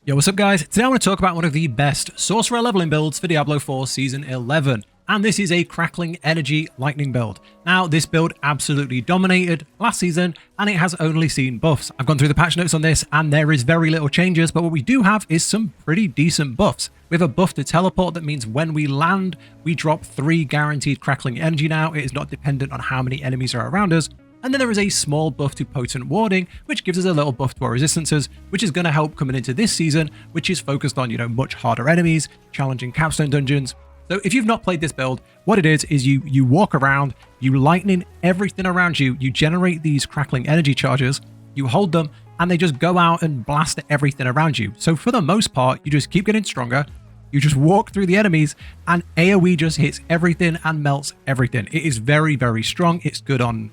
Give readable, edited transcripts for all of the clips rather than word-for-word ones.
Yo, what's up guys? Today I want to talk about one of the best Sorcerer leveling builds for Diablo 4 Season 11. And this is a Crackling Energy Lightning build. Now, this build absolutely dominated last season, and it has only seen buffs. I've gone through the patch notes on this, and there is very little changes, but what we do have is some pretty decent buffs. We have a buff to teleport that means when we land, we drop 3 guaranteed Crackling Energy now. It is not dependent on how many enemies are around us. And then there is a small buff to Potent Warding, which gives us a little buff to our resistances, which is going to help coming into this season, which is focused on, much harder enemies, challenging capstone dungeons. So if you've not played this build, what it is you walk around, you lightning everything around you, you generate these Crackling Energy charges, you hold them, and they just go out and blast everything around you. So for the most part, you just keep getting stronger. You just walk through the enemies and AoE just hits everything and melts everything. It is very, very strong. It's good on,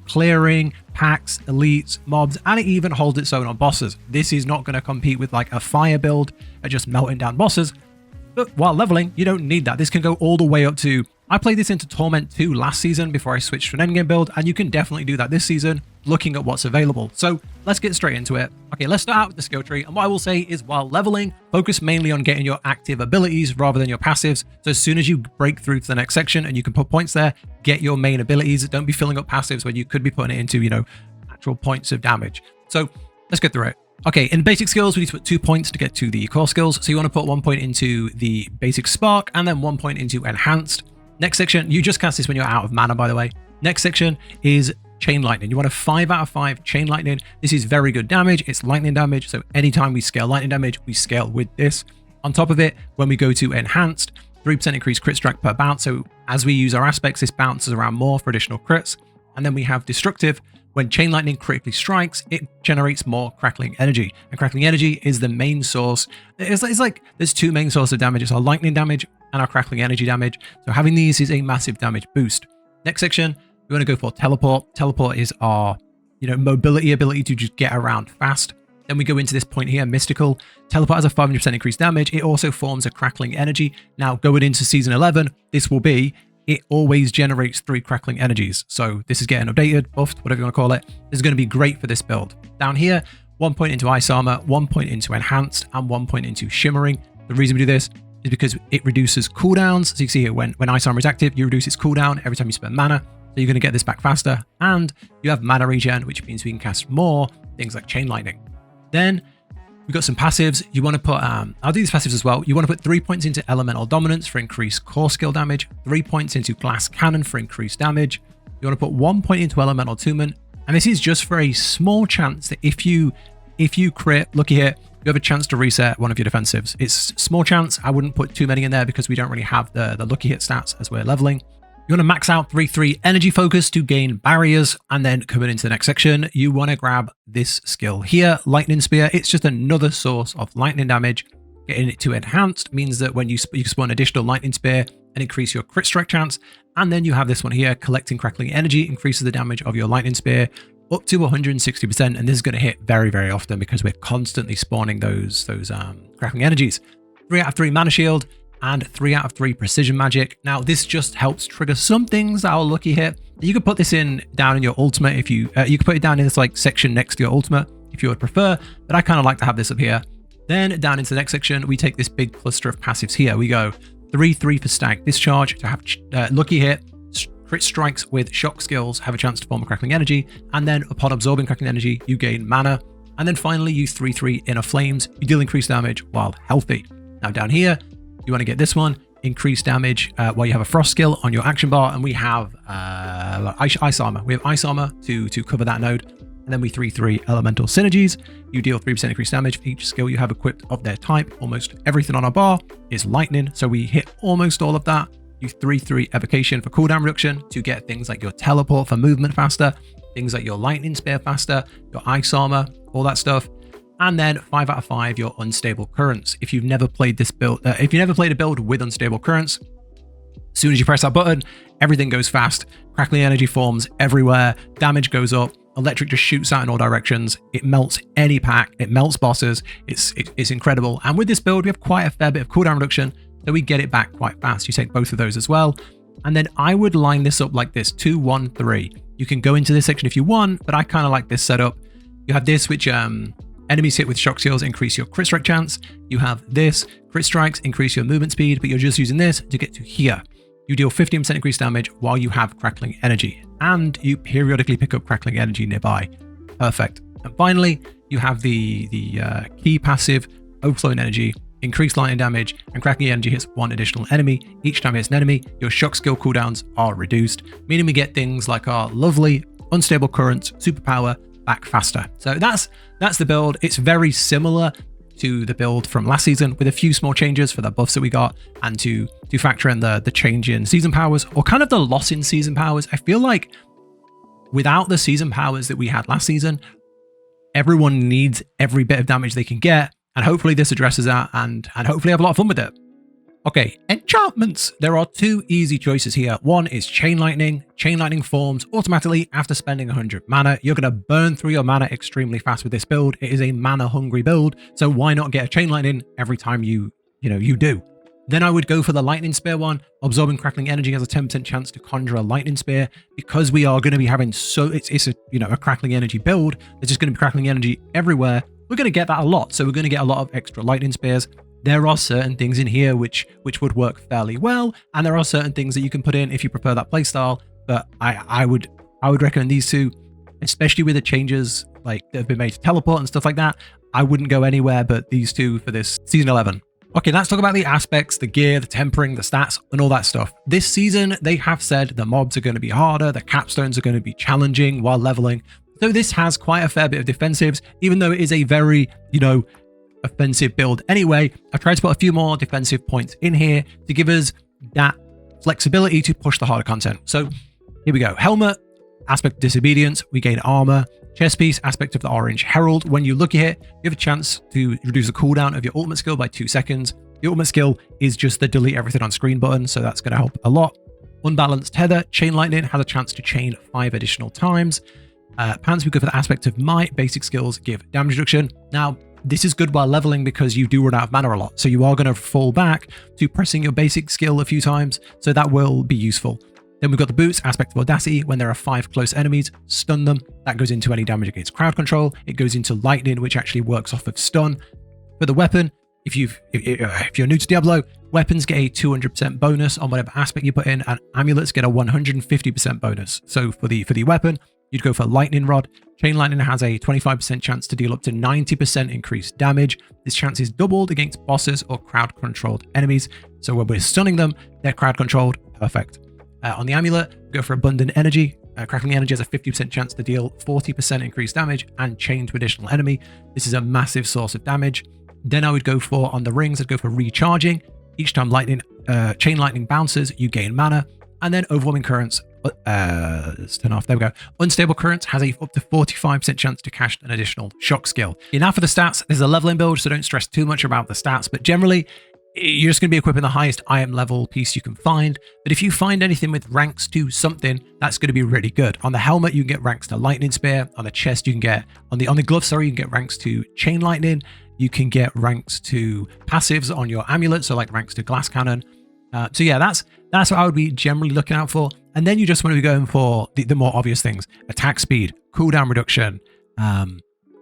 clearing, packs, elites, mobs, and it even holds its own on bosses. This is not going to compete with like a fire build at just melting down bosses. But while leveling, you don't need that. This can go all the way up to... I played this into Torment 2 last season before I switched to an endgame build, and you can definitely do that this season, looking at what's available. So let's get straight into it. Okay, let's start out with the skill tree, and what I will say is while leveling, focus mainly on getting your active abilities rather than your passives. So as soon as you break through to the next section and you can put points there, get your main abilities. Don't be filling up passives when you could be putting it into, actual points of damage. So let's get through it. Okay, in basic skills, we need to put 2 points to get to the core skills. So you want to put 1 point into the basic spark and then 1 point into enhanced. Next section, you just cast this when you're out of mana, by the way. Next section is chain lightning. You want a 5 out of 5 chain lightning. This is very good damage. It's lightning damage. So anytime we scale lightning damage, we scale with this. On top of it, when we go to enhanced, 3% increased crit strike per bounce. So as we use our aspects, this bounces around more for additional crits. And then we have destructive. When chain lightning critically strikes, it generates more crackling energy. And crackling energy is the main source. It's like there's 2 main sources of damage. It's our lightning damage and our crackling energy damage. So having these is a massive damage boost. Next section, we want to go for teleport. Teleport is our, mobility ability to just get around fast. Then we go into this point here, mystical. Teleport has a 500% increased damage. It also forms a crackling energy. Now going into season 11, this will be, it always generates 3 crackling energies. So this is getting updated, buffed, whatever you want to call it. This is going to be great for this build. Down here, 1 point into ice armor, 1 point into enhanced, and 1 point into shimmering. The reason we do this is because it reduces cooldowns. So you can see here, when ice armor is active, you reduce its cooldown every time you spend mana. So you're going to get this back faster. And you have mana regen, which means we can cast more things like chain lightning. Then we've got some passives. You want to put, I'll do these passives as well. You want to put 3 points into elemental dominance for increased core skill damage, 3 points into glass cannon for increased damage. You want to put 1 point into elemental attunement. And this is just for a small chance that if you crit, looky here, you have a chance to reset one of your defensives. It's small chance. I wouldn't put too many in there because we don't really have the lucky hit stats as we're leveling. You want to max out 3/3 energy focus to gain barriers, and then coming into the next section, you want to grab this skill here, lightning spear. It's just another source of lightning damage. Getting it to enhanced means that when you spawn additional lightning spear and increase your crit strike chance, and then you have this one here, collecting crackling energy increases the damage of your lightning spear up to 160%, and this is going to hit very, very often because we're constantly spawning those crackling energies. 3 out of 3 mana shield and 3 out of 3 precision magic. Now this just helps trigger some things that are lucky hit. You could put this down in your ultimate if you could put it down in this section next to your ultimate if you would prefer, but I kind of like to have this up here. Then down into the next section, we take this big cluster of passives here. We go 3/3 for stag discharge to have lucky hit. Crit strikes with shock skills have a chance to form a crackling energy, and then upon absorbing crackling energy, you gain mana. And then finally, use 3/3 inner flames. You deal increased damage while healthy. Now down here, you want to get this one, increased damage while you have a frost skill on your action bar, and we have ice armor. We have ice armor to cover that node, and then we 3/3 elemental synergies. You deal 3% increased damage for each skill you have equipped of their type. Almost everything on our bar is lightning, so we hit almost all of that. You 3/3 evocation for cooldown reduction to get things like your teleport for movement faster, things like your lightning spear faster, your ice armor, all that stuff. And then 5 out of 5 your unstable currents. If you've never played this build, if you never played a build with unstable currents, as soon as you press that button, everything goes fast. Crackling energy forms everywhere. Damage goes up. Electric just shoots out in all directions. It melts any pack. It melts bosses. It's incredible. And with this build, we have quite a fair bit of cooldown reduction, so we get it back quite fast. You take both of those as well. And then I would line this up like this, 2, 1, 3. You can go into this section if you want, but I kind of like this setup. You have this, which Enemies hit with shock skills increase your crit strike chance. You have this, crit strikes increase your movement speed, but you're just using this to get to here. You deal 15% increased damage while you have Crackling Energy, and you periodically pick up Crackling Energy nearby. Perfect. And finally, you have the key passive, Overflowing Energy, increased lightning damage, and Crackling Energy hits one additional enemy. Each time it hits an enemy, your shock skill cooldowns are reduced, meaning we get things like our lovely Unstable Currents, Superpower, back faster. So that's the build. It's very similar to the build from last season with a few small changes for the buffs that we got and to factor in the change in season powers or kind of the loss in season powers. I feel like without the season powers that we had last season, everyone needs every bit of damage they can get, and hopefully this addresses that and hopefully have a lot of fun with it. Okay, enchantments. There are two easy choices here. One is Chain Lightning. Chain Lightning forms automatically after spending 100 mana. You're going to burn through your mana extremely fast with this build. It is a mana hungry build, so why not get a Chain Lightning every time you do? Then I would go for the Lightning Spear one. Absorbing Crackling Energy has a 10% chance to conjure a Lightning Spear. Because we are going to be having it's a Crackling Energy build. There's just going to be Crackling Energy everywhere. We're going to get that a lot, so we're going to get a lot of extra Lightning Spears. There are certain things in here which would work fairly well, and there are certain things that you can put in if you prefer that playstyle. But I would recommend these two, especially with the changes like that have been made to teleport and stuff like that. I wouldn't go anywhere but these two for this season 11. Okay, let's talk about the aspects, the gear, the tempering, the stats, and all that stuff. This season, they have said the mobs are going to be harder, the capstones are going to be challenging while leveling. So this has quite a fair bit of defensives, even though it is a very, offensive build anyway. I've tried to put a few more defensive points in here to give us that flexibility to push the harder content. So here we go. Helmet, aspect of disobedience, we gain armor. Chest piece, aspect of the orange herald. When you look at it, you have a chance to reduce the cooldown of your ultimate skill by 2 seconds. The ultimate skill is just the delete everything on screen button, so that's going to help a lot. Unbalanced tether, chain lightning has a chance to chain 5 additional times. Pants, we go for the aspect of might. Basic skills give damage reduction. Now, this is good while leveling because you do run out of mana a lot, so you are going to fall back to pressing your basic skill a few times, so that will be useful. Then we've got the boots, aspect of audacity. When there are 5 close enemies, stun them. That goes into any damage against crowd control. It goes into lightning, which actually works off of stun. For the weapon, if you're new to Diablo, weapons get a 200% bonus on whatever aspect you put in, and amulets get a 150% bonus. So for the weapon, you'd go for lightning rod. Chain lightning has a 25% chance to deal up to 90% increased damage. This chance is doubled against bosses or crowd controlled enemies. So when we're stunning them, they're crowd controlled. Perfect. On the amulet, go for abundant energy. Crackling energy has a 50% chance to deal 40% increased damage and chain to additional enemy. This is a massive source of damage. Then I would go for, on the rings, I'd go for recharging. Each time chain lightning bounces, you gain mana. And then overwhelming currents, let's turn off, there we go. Unstable currents has a up to 45% chance to cast an additional shock skill. Now for the stats, there's a leveling build, so don't stress too much about the stats, but generally, you're just going to be equipping the highest IM level piece you can find. But if you find anything with ranks to something, that's going to be really good. On the helmet, you can get ranks to lightning spear. On the chest, you can get, on the glove, sorry, you can get ranks to chain lightning. You can get ranks to passives on your amulet, so like ranks to glass cannon. So yeah, that's what I would be generally looking out for. And then you just want to be going for the more obvious things: attack speed, cooldown reduction,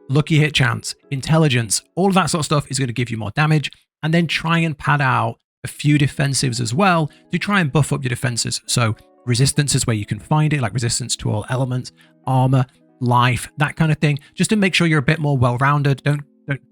lucky hit chance, intelligence. All of that sort of stuff is going to give you more damage. And then try and pad out a few defensives as well to try and buff up your defenses. So resistance is where you can find it, like resistance to all elements, armor, life, that kind of thing, just to make sure you're a bit more well-rounded.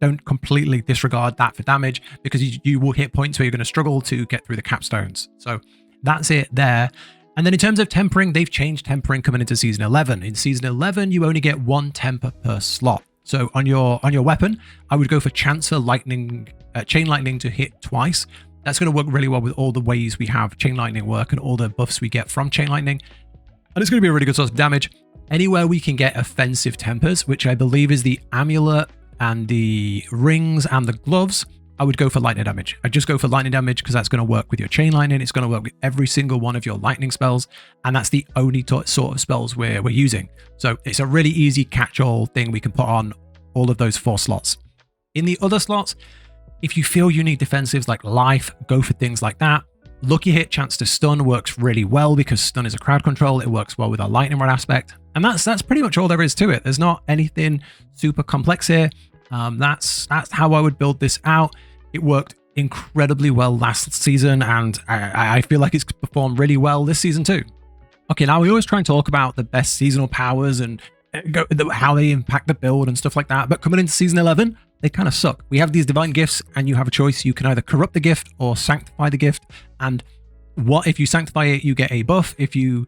Don't completely disregard that for damage, because you will hit points where you're going to struggle to get through the capstones. So that's it there. And then in terms of tempering, they've changed tempering coming into season 11. In season 11, you only get 1 temper per slot. So on your weapon, I would go for Chancer Lightning, Chain Lightning to hit twice. That's going to work really well with all the ways we have Chain Lightning work and all the buffs we get from Chain Lightning. And it's going to be a really good source of damage. Anywhere we can get offensive tempers, which I believe is the amulet and the rings and the gloves, I would go for lightning damage. I'd just go for lightning damage because that's going to work with your Chain Lightning. It's going to work with every single one of your lightning spells. And that's the only sort of spells we're using. So it's a really easy catch-all thing we can put on all of those 4 slots. In the other slots, if you feel you need defensives like life, go for things like that. Lucky hit chance to stun works really well because stun is a crowd control. It works well with our lightning rod aspect. And that's pretty much all there is to it. There's not anything super complex here. That's how I would build this out. It worked incredibly well last season, and I feel like it's performed really well this season too. Okay, now we always try and talk about the best seasonal powers and how they impact the build and stuff like that, but coming into season 11, they kind of suck. We have these divine gifts, and you have a choice. You can either corrupt the gift or sanctify the gift, and what if you sanctify it, you get a buff. If you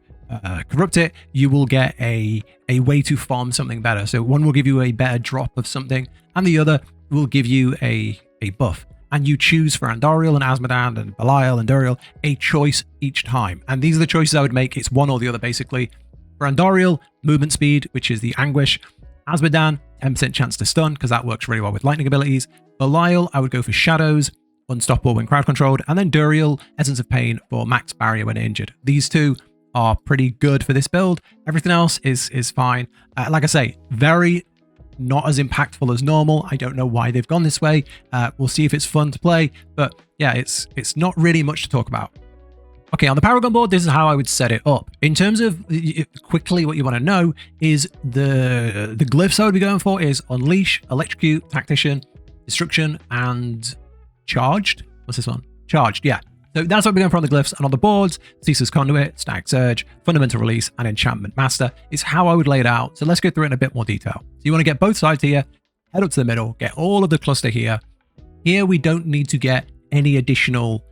corrupt it, you will get a way to farm something better. So one will give you a better drop of something, and the other will give you a buff. And you choose for Andariel and Azmodan and Belial and Duriel a choice each time. And these are the choices I would make. It's one or the other, basically. For Andariel, movement speed, which is the Anguish. Azmodan, 10% chance to stun, because that works really well with lightning abilities. Belial, I would go for Shadows, unstoppable when crowd controlled. And then Duriel, Essence of Pain for max barrier when injured. These two are pretty good for this build. Everything else is fine. Like I say, very not as impactful as normal. I don't know why they've gone this way. We'll see if it's fun to play, but yeah, it's not really much to talk about. Okay, on the Paragon board, this is how I would set it up. In terms of quickly what you want to know is the glyphs I would be going for is Unleash, Electrocute, Tactician, Destruction, and Charged. What's this one? Charged, yeah. So that's what we're going for on the glyphs, and on the boards, Ceaseless Conduit, Stag Surge, Fundamental Release, and Enchantment Master is how I would lay it out. So let's go through it in a bit more detail. So you want to get both sides here, head up to the middle, get all of the cluster here. Here we don't need to get any additional,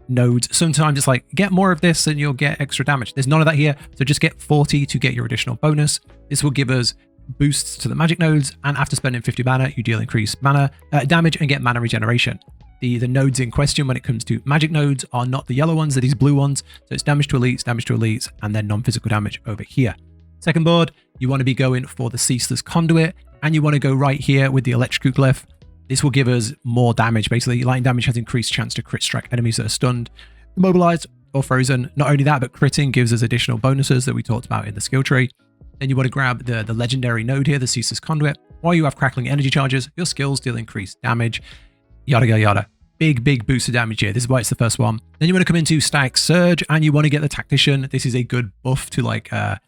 nodes. Sometimes it's like, get more of this and you'll get extra damage. There's none of that here, so just get 40 to get your additional bonus. This will give us boosts to the magic nodes, and after spending 50 mana, you deal increased mana damage and get mana regeneration. The nodes in question when it comes to magic nodes are not the yellow ones, they're these blue ones. So it's damage to elites, and then non-physical damage over here. Second board, you want to be going for the Ceaseless Conduit, and you want to go right here with the Electrocute glyph. This will give us more damage. Basically, lightning damage has increased chance to crit strike enemies that are stunned, immobilized, or frozen. Not only that, but critting gives us additional bonuses that we talked about in the skill tree. Then you want to grab the legendary node here, the Ceaseless Conduit. While you have Crackling energy charges, your skills deal increased damage. Yada, yada, yada. Big boost of damage here. This is why it's the first one. Then you want to come into Stag Surge, and you want to get the Tactician. This is a good buff to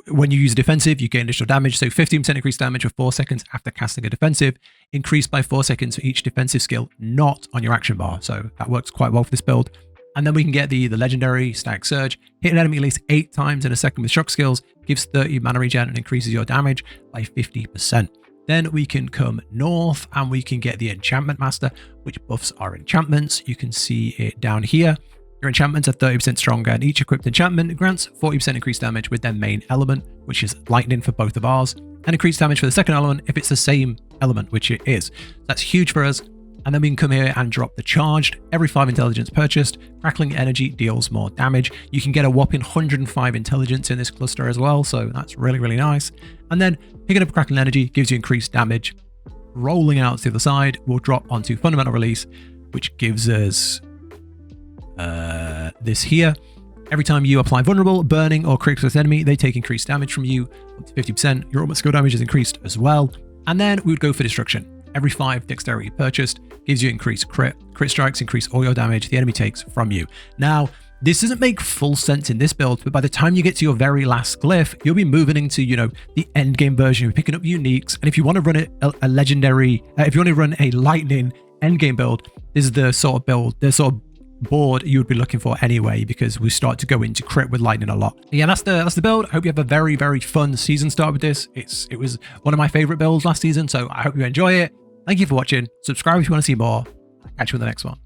when you use a defensive, you gain additional damage. So 15% increased damage for 4 seconds after casting a defensive, increased by 4 seconds for each defensive skill, not on your action bar. So that works quite well for this build. And then we can get the legendary Stag Surge. Hit an enemy at least 8 times in a second with shock skills, gives 30 mana regen and increases your damage by 50%. Then we can come north and we can get the Enchantment Master, which buffs our enchantments. You can see it down here. Your enchantments are 30% stronger, and each equipped enchantment grants 40% increased damage with their main element, which is lightning for both of ours, and increased damage for the second element if it's the same element, which it is. That's huge for us. And then we can come here and drop the Charged. Every 5 intelligence purchased, Crackling energy deals more damage. You can get a whopping 105 intelligence in this cluster as well, so that's really nice. And then picking up Crackling energy gives you increased damage. Rolling out to the other side, we'll drop onto Fundamental Release, which gives us this here. Every time you apply Vulnerable, Burning, or Critical with enemy, they take increased damage from you up to 50%. Your ultimate skill damage is increased as well. And then we would go for Destruction. Every 5 dexterity purchased gives you increased crit strikes, increase all your damage the enemy takes from you. Now, this doesn't make full sense in this build, but by the time you get to your very last glyph, you'll be moving into, the end game version. You're picking up uniques. And if you want to run a legendary, if you want to run a lightning end game build, this is the sort of build, the sort of board you would be looking for anyway, because we start to go into crit with lightning a lot. Yeah, that's the build. I hope you have a very fun season start with this. It was one of my favorite builds last season, so I hope you enjoy it. Thank you for watching. Subscribe if you want to see more. I'll catch you in the next one.